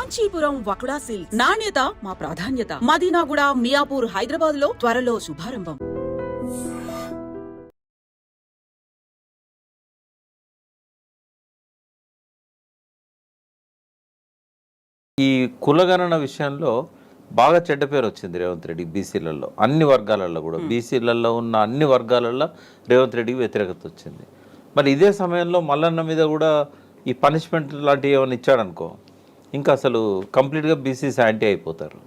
Kanchipuram వకుడా silks నాణ్యత మా ప్రాధాన్యత. మదీనాగూడ, మియాపూర్, హైదరాబాద్ లో త్వరలో శుభారంభం. ఈ కులగణన విషయంలో బాగా చెడ్డ పేరు వచ్చింది రేవంత్ రెడ్డి బీసీలలో, అన్ని వర్గాలలో కూడా. బీసీలలో ఉన్న అన్ని వర్గాలలో రేవంత్ రెడ్డికి వ్యతిరేకత వచ్చింది. మరి ఇదే సమయంలో మల్లన్న మీద కూడా ఈ పనిష్మెంట్ లాంటివి ఏమైనా ఇచ్చాడనుకో, ఇంకా అసలు కంప్లీట్గా బీసీస్ యాంటీ అయిపోతారు.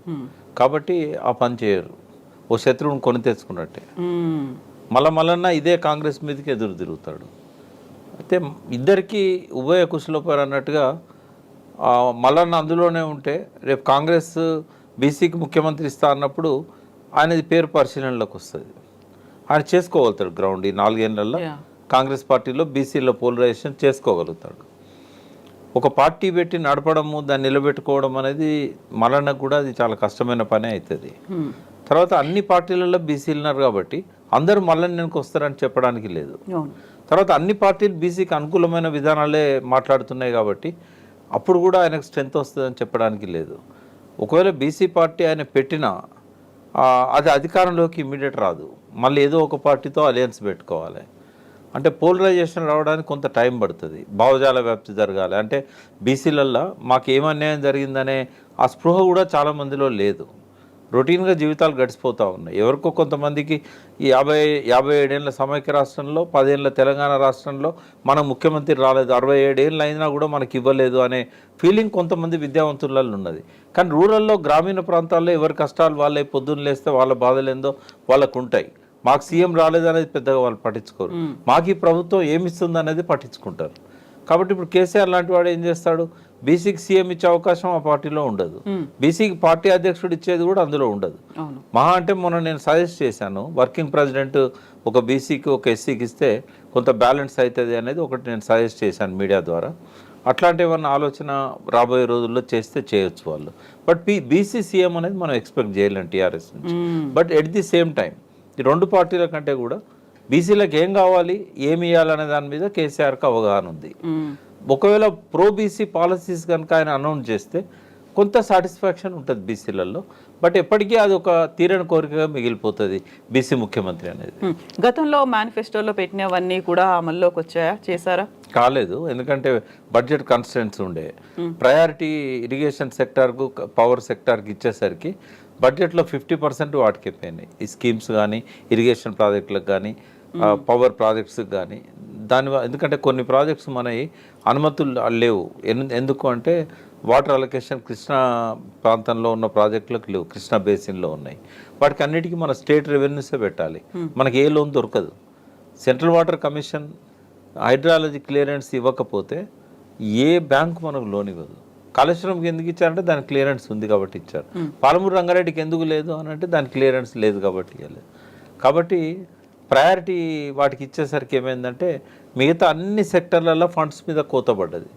కాబట్టి ఆ పని చేయరు, ఓ శత్రువుని కొని తెచ్చుకున్నట్టే. మల్లన్న ఇదే కాంగ్రెస్ మీదకి ఎదురు తిరుగుతాడు. అయితే ఇద్దరికి ఉభయ కుశలోపరి అన్నట్టుగా మల్లన్న అందులోనే ఉంటే రేపు కాంగ్రెస్ బీసీకి ముఖ్యమంత్రి ఇస్తా అన్నప్పుడు ఆయనది పేరు పరిశీలనలోకి వస్తుంది. ఆయన చేసుకోగలుగుతాడు గ్రౌండ్. ఈ 4 ఏళ్లలో కాంగ్రెస్ పార్టీలో బీసీలో పోలరైజేషన్ చేసుకోగలుగుతాడు. ఒక పార్టీ పెట్టి నడపడము, దాన్ని నిలబెట్టుకోవడం అనేది మల్లన్నకు కూడా అది చాలా కష్టమైన పని అవుతుంది. తర్వాత అన్ని పార్టీలలో బీసీలు ఉన్నారు కాబట్టి అందరూ మల్లన్నకి వస్తారని చెప్పడానికి లేదు. తర్వాత అన్ని పార్టీలు బీసీకి అనుకూలమైన విధానాలే మాట్లాడుతున్నాయి కాబట్టి అప్పుడు కూడా ఆయనకు స్ట్రెంత్ వస్తుందని చెప్పడానికి లేదు. ఒకవేళ బీసీ పార్టీ ఆయన పెట్టినా అది అధికారంలోకి ఇమ్మీడియట్ రాదు, మళ్ళీ ఏదో ఒక పార్టీతో అలయన్స్ పెట్టుకోవాలి. అంటే పోలరైజేషన్ రావడానికి కొంత టైం పడుతుంది, భావజాల వ్యాప్తి జరగాలి. అంటే బీసీలల్లో మాకు ఏం అన్యాయం జరిగిందనే ఆ స్పృహ కూడా చాలామందిలో లేదు. రొటీన్గా జీవితాలు గడిచిపోతూ ఉన్నాయి. ఎవరికో కొంతమందికి ఈ 57 ఏళ్ళ సమైక్య రాష్ట్రంలో, 10 ఏళ్ళ తెలంగాణ రాష్ట్రంలో మన ముఖ్యమంత్రి రాలేదు, 67 ఏళ్ళు అయినా కూడా మనకి ఇవ్వలేదు అనే ఫీలింగ్ కొంతమంది విద్యావంతులలో ఉన్నది. కానీ రూరల్లో, గ్రామీణ ప్రాంతాల్లో ఎవరి కష్టాలు వాళ్ళే, పొద్దున్న లేస్తే వాళ్ళ బాధలు ఏందో వాళ్ళకు ఉంటాయి. మాకు సీఎం రాలేదు అనేది పెద్దగా వాళ్ళు పట్టించుకోరు, మాకు ఈ ప్రభుత్వం ఏమిస్తుంది అనేది పట్టించుకుంటారు. కాబట్టి ఇప్పుడు కేసీఆర్ లాంటి వాడు ఏం చేస్తాడు, బీసీకి సీఎం ఇచ్చే అవకాశం ఆ పార్టీలో ఉండదు, బీసీకి పార్టీ అధ్యక్షుడు ఇచ్చేది కూడా అందులో ఉండదు. మహా అంటే మొన్న నేను సజెస్ట్ చేశాను, వర్కింగ్ ప్రెసిడెంట్ ఒక బీసీకి ఒక ఎస్సీకి ఇస్తే కొంత బ్యాలెన్స్ అవుతుంది అనేది ఒకటి నేను సజెస్ట్ చేశాను మీడియా ద్వారా. అట్లాంటి ఏమన్నా ఆలోచన రాబోయే రోజుల్లో చేస్తే చేయొచ్చు వాళ్ళు. బట్ బీసీ సీఎం అనేది మనం ఎక్స్పెక్ట్ చేయలేం టీఆర్ఎస్ నుంచి. But at the same time ఈ రెండు పార్టీల కంటే కూడా బీసీలకు ఏం కావాలి, ఏమి ఇవ్వాలనే దాని మీద కేసీఆర్కి అవగాహన ఉంది. ఒకవేళ ప్రో బీసీ పాలసీస్ కనుక ఆయన అనౌన్స్ చేస్తే కొంత సాటిస్ఫాక్షన్ ఉంటుంది బీసీలలో. బట్ ఎప్పటికీ అది ఒక తీరని కోరికగా మిగిలిపోతుంది బీసీ ముఖ్యమంత్రి అనేది. గతంలో మేనిఫెస్టోలో పెట్టినవన్నీ కూడా అమల్లోకి వచ్చాయా, చేశారా? కాలేదు, ఎందుకంటే బడ్జెట్ కన్స్టెంట్స్ ఉండే. ప్రయారిటీ ఇరిగేషన్ సెక్టార్కు, పవర్ సెక్టార్కి ఇచ్చేసరికి బడ్జెట్లో 50% వాటికి పోయినాయి. ఈ స్కీమ్స్ కానీ, ఇరిగేషన్ ప్రాజెక్టులకు కానీ, పవర్ ప్రాజెక్ట్స్కి కానీ. ఎందుకంటే కొన్ని ప్రాజెక్ట్స్ మనవి అనుమతులు లేవు. ఎందుకు అంటే వాటర్ అలొకేషన్ కృష్ణా ప్రాంతంలో ఉన్న ప్రాజెక్టులకు లేవు, కృష్ణా బేసిన్లో ఉన్నాయి. వాటికి అన్నిటికీ మన స్టేట్ రెవెన్యూసే పెట్టాలి, మనకి ఏ లోన్ దొరకదు. Central water commission hydrology clearance ఇవ్వకపోతే ఏ బ్యాంకు మనకు లోన్ ఇవ్వదు. కాళేశ్వరంకి ఎందుకు ఇచ్చారంటే దానికి క్లియరెన్స్ ఉంది కాబట్టి ఇచ్చారు. పాలమూరు రంగారెడ్డికి ఎందుకు లేదు అని అంటే దానికి క్లియరెన్స్ లేదు కాబట్టి ఇవ్వలేదు. కాబట్టి ప్రయారిటీ వాటికి ఇచ్చేసరికి ఏమైందంటే మిగతా అన్ని సెక్టర్లలో ఫండ్స్ మీద కోత పడ్డది.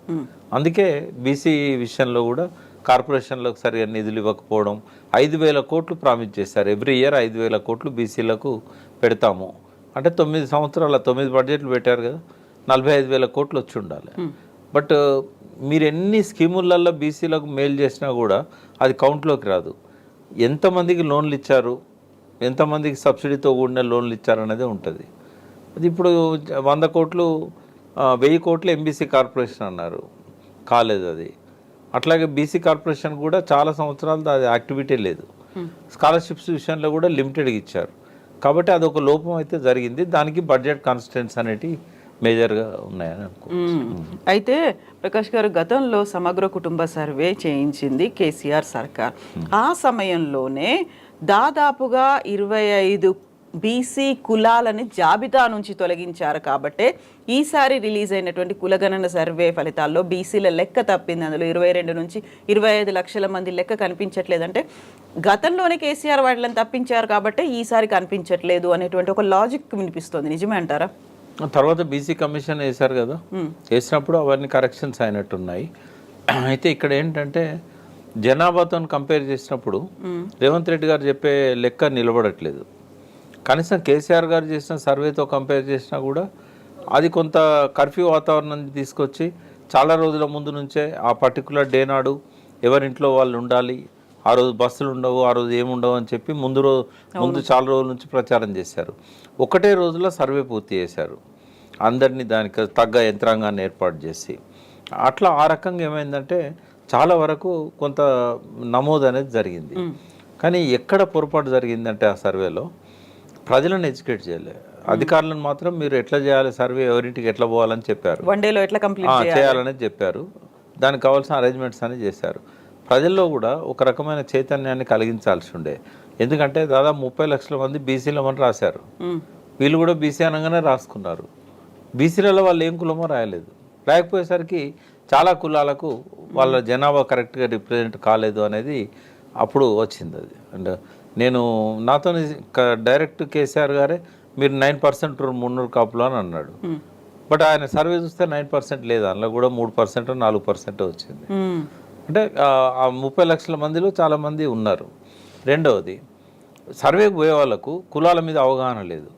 అందుకే బీసీ విషయంలో కూడా కార్పొరేషన్లకు సరిగా నిధులు ఇవ్వకపోవడం. 5,000 కోట్లు ప్రామిస్ చేశారు, ఎవ్రీ ఇయర్ 5,000 కోట్లు బీసీలకు పెడతాము అంటే 9 సంవత్సరాల 9 బడ్జెట్లు పెట్టారు కదా, 45,000 కోట్లు వచ్చి ఉండాలి. బట్ మీరు ఎన్ని స్కీములలో బీసీలకు మేలు చేసినా కూడా అది కౌంట్లోకి రాదు. ఎంతమందికి లోన్లు ఇచ్చారు, ఎంతమందికి సబ్సిడీతో కూడిన లోన్లు ఇచ్చారనేదే ఉంటుంది. అది ఇప్పుడు 100 కోట్లు 1000 కోట్లు ఎంబీసీ కార్పొరేషన్ అన్నారు, కాలేదు అది. అట్లాగే బీసీ కార్పొరేషన్ కూడా చాలా సంవత్సరాలు అది యాక్టివిటీ లేదు. స్కాలర్షిప్స్ విషయంలో కూడా లిమిటెడ్గా ఇచ్చారు. కాబట్టి అదొక లోపం అయితే జరిగింది. దానికి బడ్జెట్ కాన్స్టెంట్స్ అనేటివి మేజర్గా ఉన్నాయని అనుకోవచ్చు. అయితే ప్రకాష్ గారు, గతంలో సమగ్ర కుటుంబ సర్వే చేయించింది కేసీఆర్ సర్కార్. ఆ సమయంలోనే దాదాపుగా 25 బీసీ కులాలని జాబితా నుంచి తొలగించారు. కాబట్టే ఈసారి రిలీజ్ అయినటువంటి కులగణన సర్వే ఫలితాల్లో బీసీల లెక్క తప్పింది. అందులో 22 నుంచి 25 లక్షల మంది లెక్క కనిపించట్లేదంటే గతంలోనే కేసీఆర్ వాటిని తప్పించారు కాబట్టి ఈసారి కనిపించట్లేదు అనేటువంటి ఒక లాజిక్ వినిపిస్తుంది. నిజమే అంటారా? తర్వాత బీసీ కమిషన్ వేశారు కదా, వేసినప్పుడు అవన్నీ కరెక్షన్స్ అయినట్టున్నాయి. అయితే ఇక్కడ ఏంటంటే జనాభాతో కంపేర్ చేసినప్పుడు రేవంత్ రెడ్డి గారు చెప్పే లెక్క నిలబడట్లేదు. కనీసం కేసీఆర్ గారు చేసిన సర్వేతో కంపేర్ చేసినా కూడా అది కొంత కర్ఫ్యూ వాతావరణాన్ని తీసుకొచ్చి చాలా రోజుల ముందు నుంచే ఆ పర్టికులర్ డే నాడు ఎవరింట్లో వాళ్ళు ఉండాలి, ఆ రోజు బస్సులు ఉండవు, ఆ రోజు ఏముండవు అని చెప్పి ముందు చాలా రోజుల నుంచి ప్రచారం చేశారు. ఒకటే రోజులో సర్వే పూర్తి చేశారు, అందరినీ దానికి తగ్గ యంత్రాంగాన్ని ఏర్పాటు చేసి. అట్లా ఆ రకంగా ఏమైందంటే చాలా వరకు కొంత నమోదు అనేది జరిగింది. కానీ ఎక్కడ పొరపాటు జరిగిందంటే ఆ సర్వేలో ప్రజలను ఎడ్యుకేట్ చేయలేదు. అధికారులను మాత్రం మీరు ఎట్లా చేయాలి సర్వే, ఎవరింటికి ఎట్లా పోవాలని చెప్పారు, వన్ డేలో ఎట్లా కంప్లీట్ చేయాలని చెప్పారు. దానికి కావాల్సిన అరేంజ్మెంట్స్ అని చేశారు. ప్రజల్లో కూడా ఒక రకమైన చైతన్యాన్ని కలిగించాల్సి ఉండే. ఎందుకంటే దాదాపు 30 లక్షల మంది బీసీలమని రాశారు. వీళ్ళు కూడా బీసీ అనగానే రాసుకున్నారు. బీసీలలో వాళ్ళు ఏం కులమో రాయలేదు. రాయకపోయేసరికి చాలా కులాలకు వాళ్ళ జనాభా కరెక్ట్గా రిప్రజెంట్ కాలేదు అనేది అప్పుడు వచ్చింది. అది అండ్ నేను నాతో డైరెక్ట్ కేసీఆర్ గారే మీరు 9% 300 కాపులు అని అన్నాడు. బట్ ఆయన సర్వే చూస్తే 9% లేదు, అందులో కూడా 3% 4% వచ్చింది. అంటే ఆ 30 లక్షల మందిలో చాలామంది ఉన్నారు. రెండవది, సర్వేకి పోయే వాళ్ళకు కులాల మీద అవగాహన లేదు.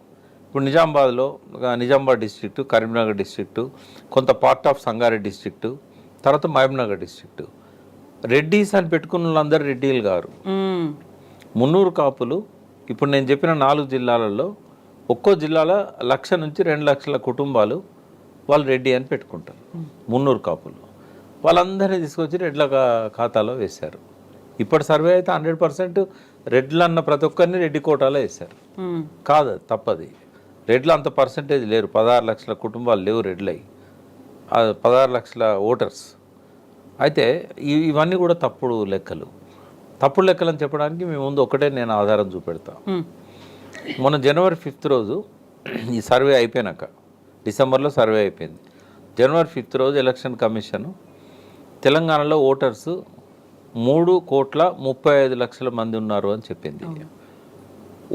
ఇప్పుడు నిజామాబాద్ డిస్ట్రిక్టు, కరీంనగర్ డిస్ట్రిక్టు, కొంత పార్ట్ ఆఫ్ సంగారెడ్డి డిస్ట్రిక్టు, తర్వాత మహబూబ్నగర్ డిస్ట్రిక్టు. రెడ్డీస్ అని పెట్టుకున్న వాళ్ళందరూ రెడ్డిలు గారు. 300 కాపులు ఇప్పుడు నేను చెప్పిన 4 జిల్లాలలో ఒక్కో జిల్లాలో 1,00,000 నుంచి 2 లక్షల కుటుంబాలు వాళ్ళు రెడ్డి అని పెట్టుకుంటారు. 300 కాపులు వాళ్ళందరినీ తీసుకొచ్చి రెడ్ల ఖాతాలో వేశారు. ఇప్పటి సర్వే అయితే 100% రెడ్లు అన్న ప్రతి ఒక్కరిని రెడ్డి కోటాలో వేశారు. కాదు, తప్పది. రెడ్లు అంత పర్సంటేజ్ లేరు. 16 లక్షల కుటుంబాలు లేవు రెడ్లై, 16 లక్షల ఓటర్స్. అయితే ఇవన్నీ కూడా తప్పుడు లెక్కలు అని చెప్పడానికి మీ ముందు ఒకటే నేను ఆధారం చూపెడతా. మొన్న జనవరి 5 రోజు ఈ సర్వే అయిపోయినాక, డిసెంబర్లో సర్వే అయిపోయింది. జనవరి 5 రోజు ఎలక్షన్ కమిషన్ తెలంగాణలో ఓటర్స్ 3,35,00,000 మంది ఉన్నారు అని చెప్పింది.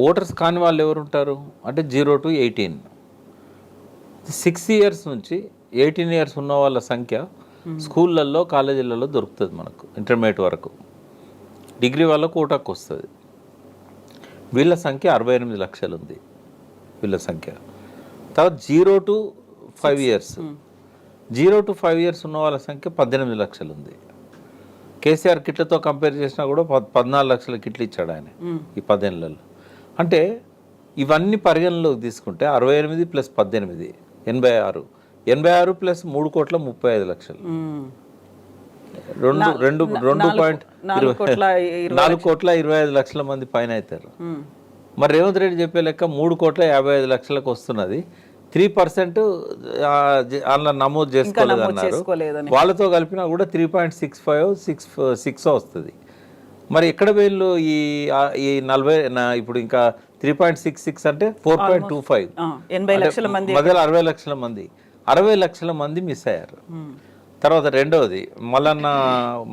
ఓటర్స్ కాని వాళ్ళు ఎవరు ఉంటారు అంటే 0 to 18, 6 years నుంచి 18 years ఉన్న వాళ్ళ సంఖ్య స్కూళ్ళల్లో కాలేజీలలో దొరుకుతుంది మనకు. ఇంటర్మీడియట్ వరకు, డిగ్రీ వాళ్ళకు ఓటాకు వస్తుంది. వీళ్ళ సంఖ్య 68 లక్షలు ఉంది వీళ్ళ సంఖ్య. తర్వాత 0 to 5 years, 0 to 5 years ఉన్న వాళ్ళ సంఖ్య 18 లక్షలు ఉంది. కేసీఆర్ కిట్లతో కంపేర్ చేసినా కూడా 14 లక్షల కిట్లు ఇచ్చాడు ఆయన ఈ 10 ఏళ్లలో. అంటే ఇవన్నీ పరిగణలోకి తీసుకుంటే 68 + 18 86, 86 + 3,35,00,000, 4,25,00,000 మంది పైన అవుతారు. మరి రేవంత్ రెడ్డి చెప్పే లెక్క 3,55,00,000 వస్తున్నది. 3% అందులో నమోదు చేసుకోలేదు అన్నారు. వాళ్ళతో కలిపినా కూడా 3.65 వస్తుంది. మరి ఎక్కడ వీళ్ళు ఈ 40 ఇప్పుడు ఇంకా 3.66 అంటే 4.25, 80 లక్షల మంది, మొదలు 60 లక్షల మంది, 60 లక్షల మంది మిస్ అయ్యారు. తర్వాత రెండవది, మల్లన్న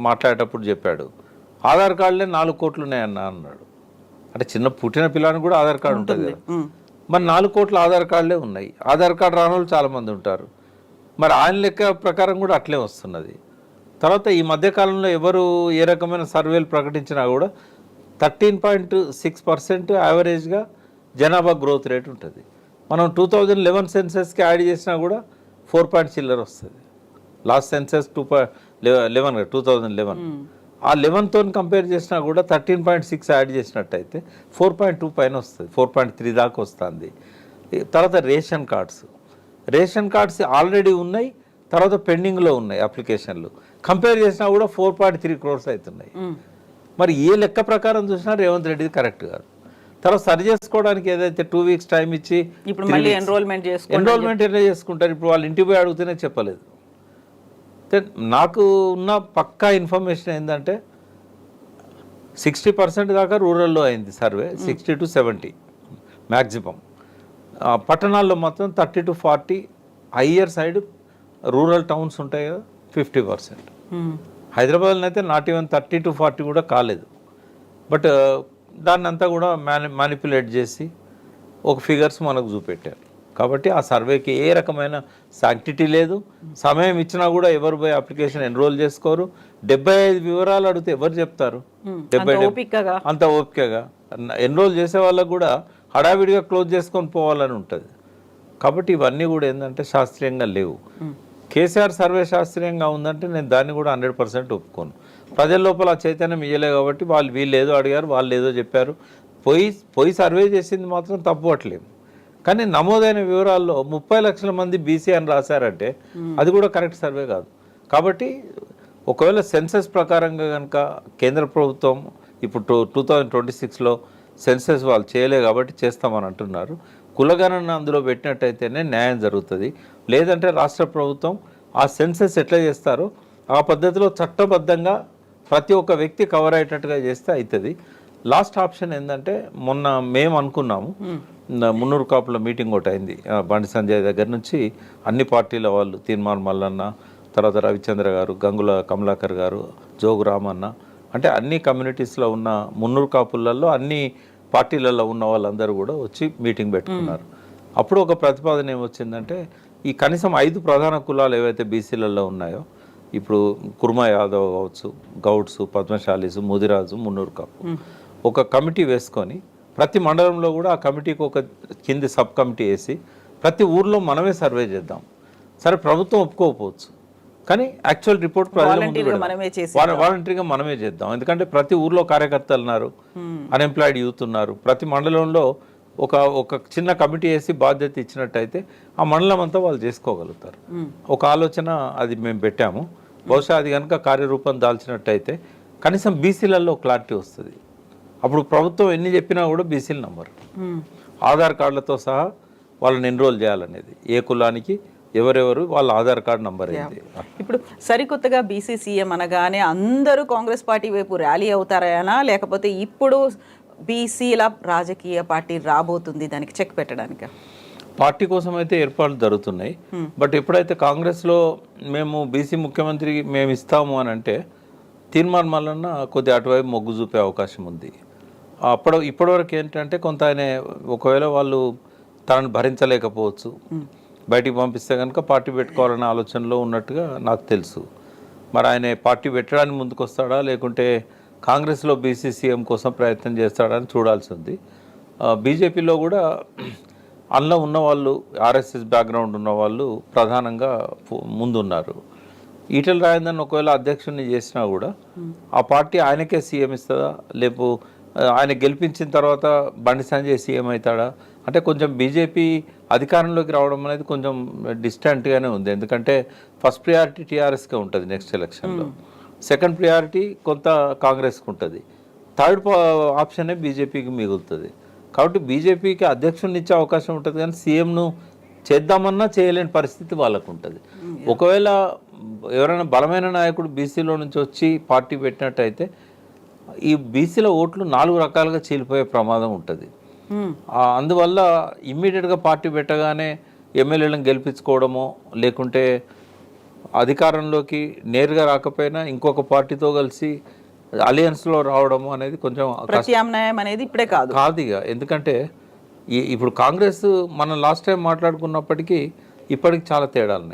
మాట్లాడేటప్పుడు చెప్పాడు ఆధార్ కార్డులే 4 కోట్లు ఉన్నాయన్న అన్నాడు. అంటే చిన్న పుట్టిన పిల్లని కూడా ఆధార్ కార్డు ఉంటుంది కదా. మరి 4 కోట్ల ఆధార్ కార్డులే ఉన్నాయి. ఆధార్ కార్డు రాని వాళ్ళు చాలామంది ఉంటారు. మరి ఆయన లెక్క ప్రకారం కూడా అట్లే వస్తున్నది. తర్వాత ఈ మధ్యకాలంలో ఎవరు ఏ రకమైన సర్వేలు ప్రకటించినా కూడా 13.6% యావరేజ్గా జనాభా గ్రోత్ రేట్ ఉంటుంది. మనం 2011 సెన్సెస్కి యాడ్ చేసినా కూడా 4 చిల్లర వస్తుంది. లాస్ట్ సెన్సెస్ 2011 ఆ 11తో కంపేర్ చేసినా కూడా 13.6 యాడ్ చేసినట్టయితే 4.2 పైన వస్తుంది, 4.3 దాకా వస్తుంది. తర్వాత రేషన్ కార్డ్స్ ఆల్రెడీ ఉన్నాయి, తర్వాత పెండింగ్లో ఉన్నాయి అప్లికేషన్లు. కంపేర్ చేసినా కూడా 4.3 crores అవుతున్నాయి. మరి ఏ లెక్క ప్రకారం చూసినా రేవంత్ రెడ్డిది కరెక్ట్ కాదు. తర్వాత సరి చేసుకోవడానికి ఏదైతే 2 weeks టైం ఇచ్చి ఇప్పుడు మళ్ళీ ఎన్రోల్మెంట్ ఎట్లా చేసుకుంటారు? ఇప్పుడు వాళ్ళు ఇంటికి పోయి అడిగితేనే చెప్పలేదు. నాకు ఉన్న పక్కా ఇన్ఫర్మేషన్ ఏంటంటే 60% దాకా రూరల్లో అయింది సర్వే, 60 to 70 మ్యాక్సిమం. పట్టణాల్లో మాత్రం 30 to 40, higher side rural towns ఉంటాయి కదా 50%. హైదరాబాద్లో అయితే నాట్ ఈవెన్ 30 to 40 కూడా కాలేదు. బట్ దాన్ని అంతా కూడా మ్యానిపులేట్ చేసి ఒక ఫిగర్స్ మనకు చూపెట్టారు. కాబట్టి ఆ సర్వేకి ఏ రకమైన సాంక్టిటీ లేదు. సమయం ఇచ్చినా కూడా ఎవరు పోయి అప్లికేషన్ ఎన్రోల్ చేసుకోరు. 75 వివరాలు అడిగితే ఎవరు చెప్తారు? అంత ఓపికగా ఎన్రోల్ చేసే వాళ్ళకు కూడా హడావిడిగా క్లోజ్ చేసుకొని పోవాలని ఉంటుంది. కాబట్టి ఇవన్నీ కూడా ఏంటంటే శాస్త్రీయంగా లేవు. కేసీఆర్ సర్వే శాస్త్రీయంగా ఉందంటే నేను దాన్ని కూడా 100% ఒప్పుకోను. ప్రజల లోపల ఆ చైతన్యం ఇయ్యలే కాబట్టి వీళ్ళు ఏదో అడిగారు, వాళ్ళు ఏదో చెప్పారు. పోయి సర్వే చేసింది మాత్రం తప్పుపట్టలేము. కానీ నమోదైన వివరాల్లో 30 లక్షల మంది బీసీ అని రాశారంటే అది కూడా కరెక్ట్ సర్వే కాదు. కాబట్టి ఒకవేళ సెన్సస్ ప్రకారంగా కనుక కేంద్ర ప్రభుత్వం ఇప్పుడు 2026లో సెన్సస్ వాళ్ళు చేయలే కాబట్టి చేస్తామని అంటున్నారు. కులగణన అందులో పెట్టినట్టయితేనే న్యాయం జరుగుతుంది. లేదంటే రాష్ట్ర ప్రభుత్వం ఆ సెన్సస్ ఎట్లా చేస్తారో ఆ పద్ధతిలో చట్టబద్ధంగా ప్రతి ఒక్క వ్యక్తి కవర్ అయ్యేటట్టుగా చేస్తే అవుతుంది. లాస్ట్ ఆప్షన్ ఏంటంటే మొన్న మేము అనుకున్నాము, మున్నూరు కాపుల మీటింగ్ ఒకటి అయింది. బండి సంజయ్ దగ్గర నుంచి అన్ని పార్టీల వాళ్ళు, తీర్మాన్ మల్లన్న, తర్వాత రవిచంద్ర గారు, గంగుల కమలాకర్ గారు, జోగు రామన్న, అంటే అన్ని కమ్యూనిటీస్లో ఉన్న మున్నూరు కాపులలో అన్ని పార్టీలలో ఉన్న వాళ్ళందరూ కూడా వచ్చి మీటింగ్ పెట్టుకున్నారు. అప్పుడు ఒక ప్రతిపాదన ఏమొచ్చిందంటే ఈ కనీసం 5 ప్రధాన కులాలు ఏవైతే బీసీలలో ఉన్నాయో, ఇప్పుడు కుర్మా యాదవ్ కావచ్చు, గౌడ్స్, పద్మశాలీసు, ముదిరాజు, మున్నూరు కాపు, ఒక కమిటీ వేసుకొని ప్రతి మండలంలో కూడా ఆ కమిటీకి ఒక కింది సబ్ కమిటీ వేసి ప్రతి ఊర్లో మనమే సర్వే చేద్దాం. సరే ప్రభుత్వం ఒప్పుకోకపోవచ్చు, కానీ యాక్చువల్ రిపోర్ట్ వాలంటరీగా మనమే చేద్దాం. ఎందుకంటే ప్రతి ఊర్లో కార్యకర్తలు ఉన్నారు, అన్ఎంప్లాయిడ్ యూత్ ఉన్నారు. ప్రతి మండలంలో ఒక చిన్న కమిటీ వేసి బాధ్యత ఇచ్చినట్టయితే ఆ మండలం అంతా వాళ్ళు చేసుకోగలుగుతారు. ఒక ఆలోచన అది మేము పెట్టాము. బహుశా అది కనుక కార్యరూపం దాల్చినట్టయితే కనీసం బీసీలలో క్లారిటీ వస్తుంది. అప్పుడు ప్రభుత్వం ఎన్ని చెప్పినా కూడా బీసీల నంబర్, ఆధార్ కార్డులతో సహా వాళ్ళని ఎన్రోల్ చేయాలనేది, ఏ కులానికి ఎవరెవరు వాళ్ళ ఆధార్ కార్డు నంబర్ ఏంటి. ఇప్పుడు సరికొత్తగా బీసీ సీఎం అనగానే అందరూ కాంగ్రెస్ పార్టీ వైపు ర్యాలీ అవుతారనా, లేకపోతే ఇప్పుడు బీసీల రాజకీయ పార్టీ రాబోతుంది దానికి చెక్ పెట్టడానికి? పార్టీ కోసం అయితే ఏర్పాట్లు జరుగుతున్నాయి. బట్ ఎప్పుడైతే కాంగ్రెస్లో మేము బీసీ ముఖ్యమంత్రి మేము ఇస్తాము అని అంటే తీర్మాన్ మల్లన్న కొద్దిగా అటువైపు మొగ్గు చూపే అవకాశం ఉంది. ఇప్పటివరకు ఏంటంటే కొంత ఆయన ఒకవేళ వాళ్ళు తనను భరించలేకపోవచ్చు, బయటికి పంపిస్తే కనుక పార్టీ పెట్టుకోవాలనే ఆలోచనలో ఉన్నట్టుగా నాకు తెలుసు. మరి ఆయన పార్టీ పెట్టడానికి ముందుకు వస్తాడా, లేకుంటే కాంగ్రెస్లో బీసీ సీఎం కోసం ప్రయత్నం చేస్తాడని చూడాల్సి ఉంది. బీజేపీలో కూడా అందులో ఉన్నవాళ్ళు, ఆర్ఎస్ఎస్ బ్యాక్గ్రౌండ్ ఉన్నవాళ్ళు ప్రధానంగా ముందున్నారు. ఈటెల రాజేందర్ని ఒకవేళ అధ్యక్షుడిని చేసినా కూడా ఆ పార్టీ ఆయనకే సీఎం ఇస్తుందా, లేపు ఆయన గెలిపించిన తర్వాత బండి సంజయ్ సీఎం అవుతాడా అంటే కొంచెం బీజేపీ అధికారంలోకి రావడం అనేది కొంచెం డిస్టెంట్గానే ఉంది. ఎందుకంటే ఫస్ట్ ప్రియారిటీ టీఆర్ఎస్కే ఉంటుంది నెక్స్ట్ ఎలక్షన్లో, సెకండ్ ప్రియారిటీ కొంత కాంగ్రెస్కి ఉంటుంది, థర్డ్ ఆప్షనే బీజేపీకి మిగులుతుంది. కాబట్టి బీజేపీకి అధ్యక్షుడిని ఇచ్చే అవకాశం ఉంటుంది, కానీ సీఎంను చేద్దామన్నా చేయలేని పరిస్థితి వాళ్ళకు ఉంటుంది. ఒకవేళ ఎవరైనా బలమైన నాయకుడు బీసీలో నుంచి వచ్చి పార్టీ పెట్టినట్టయితే ఈ బీసీల ఓట్లు 4 రకాలుగా చీలిపోయే ప్రమాదం ఉంటుంది. అందువల్ల ఇమ్మీడియట్గా పార్టీ పెట్టగానే ఎమ్మెల్యేలను గెలిపించుకోవడమో, లేకుంటే అధికారంలోకి నేరుగా రాకపోయినా ఇంకొక పార్టీతో కలిసి అలయన్స్లో రావడము అనేది కొంచెం ప్రత్యామ్నాయం అనేది ఇప్పుడే కాదు ఇక. ఎందుకంటే ఇప్పుడు కాంగ్రెస్ మనం లాస్ట్ టైం మాట్లాడుకున్నప్పటికీ ఇప్పటికి చాలా తేడాలు ఉన్నాయి.